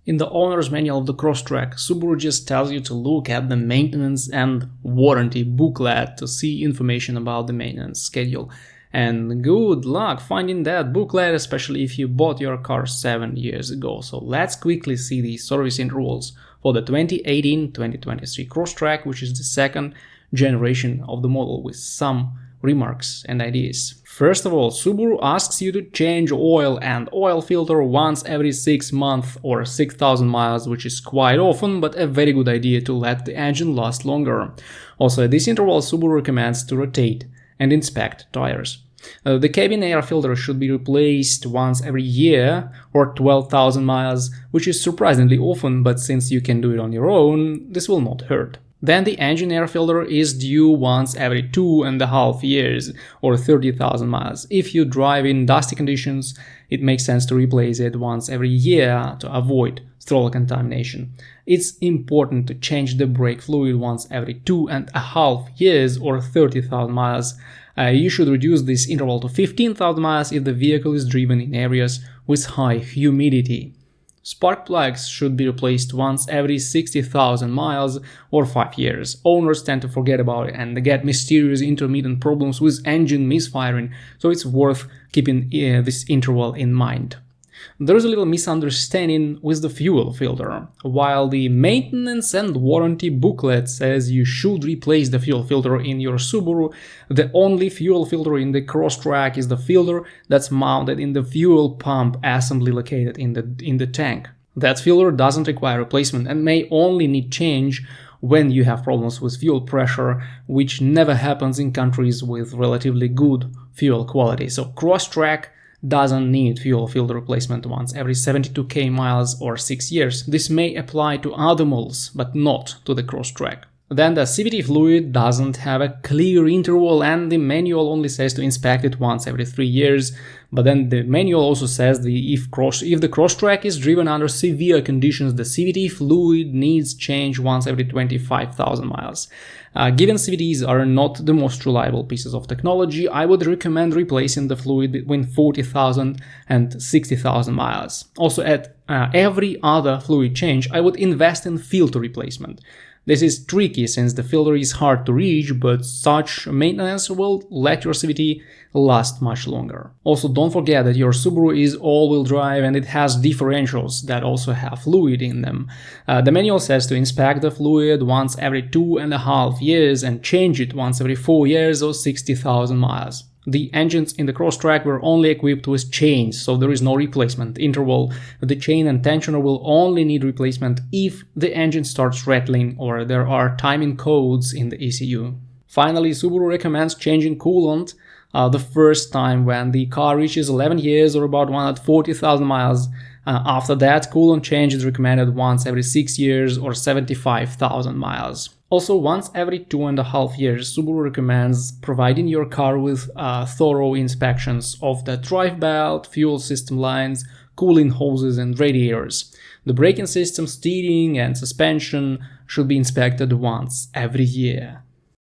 In the owner's manual of the Crosstrek, Subaru just tells you to look at the maintenance and warranty booklet to see information about the maintenance schedule. And good luck finding that booklet, especially if you bought your car 7 years ago. So let's quickly see the service intervals for the 2018-2023 Crosstrek, which is the second generation of the model, with some remarks and ideas. First of all, Subaru asks you to change oil and oil filter once every 6 months or 6,000 miles, which is quite often, but a very good idea to let the engine last longer. Also, at this interval, Subaru recommends to rotate and inspect tires. The cabin air filter should be replaced once every year or 12,000 miles, which is surprisingly often, but since you can do it on your own, this will not hurt. Then the engine air filter is due once every 2.5 years or 30,000 miles. If you drive in dusty conditions, it makes sense to replace it once every year to avoid throttle contamination. It's important to change the brake fluid once every 2.5 years or 30,000 miles. You should reduce this interval to 15,000 miles if the vehicle is driven in areas with high humidity. Spark plugs should be replaced once every 60,000 miles or 5 years. Owners tend to forget about it and get mysterious intermittent problems with engine misfiring, so it's worth keeping this interval in mind. There is a little misunderstanding with the fuel filter. While the maintenance and warranty booklet says you should replace the fuel filter in your Subaru, the only fuel filter in the Crosstrek is the filter that's mounted in the fuel pump assembly located in the tank. That filter doesn't require replacement and may only need change when you have problems with fuel pressure, which never happens in countries with relatively good fuel quality. So Crosstrek doesn't need fuel filter replacement once every 72k miles or 6 years. This may apply to other models, but not to the Crosstrek. Then the CVT fluid doesn't have a clear interval and the manual only says to inspect it once every 3 years, but then the manual also says if the Crosstrek is driven under severe conditions, the CVT fluid needs change once every 25,000 miles. Given CVTs are not the most reliable pieces of technology, I would recommend replacing the fluid between 40,000 and 60,000 miles. Also, at every other fluid change, I would invest in filter replacement. This is tricky since the filter is hard to reach, but such maintenance will let your CVT last much longer. Also, don't forget that your Subaru is all-wheel drive and it has differentials that also have fluid in them. The manual says to inspect the fluid once every 2.5 years and change it once every 4 years or 60,000 miles. The engines in the Crosstrek were only equipped with chains, so there is no replacement interval. The chain and tensioner will only need replacement if the engine starts rattling or there are timing codes in the ECU. Finally, Subaru recommends changing coolant the first time when the car reaches 11 years or about 140,000 miles. After that, coolant change is recommended once every 6 years or 75,000 miles. Also, once every 2.5 years, Subaru recommends providing your car with thorough inspections of the drive belt, fuel system lines, cooling hoses and radiators. The braking system, steering and suspension should be inspected once every year.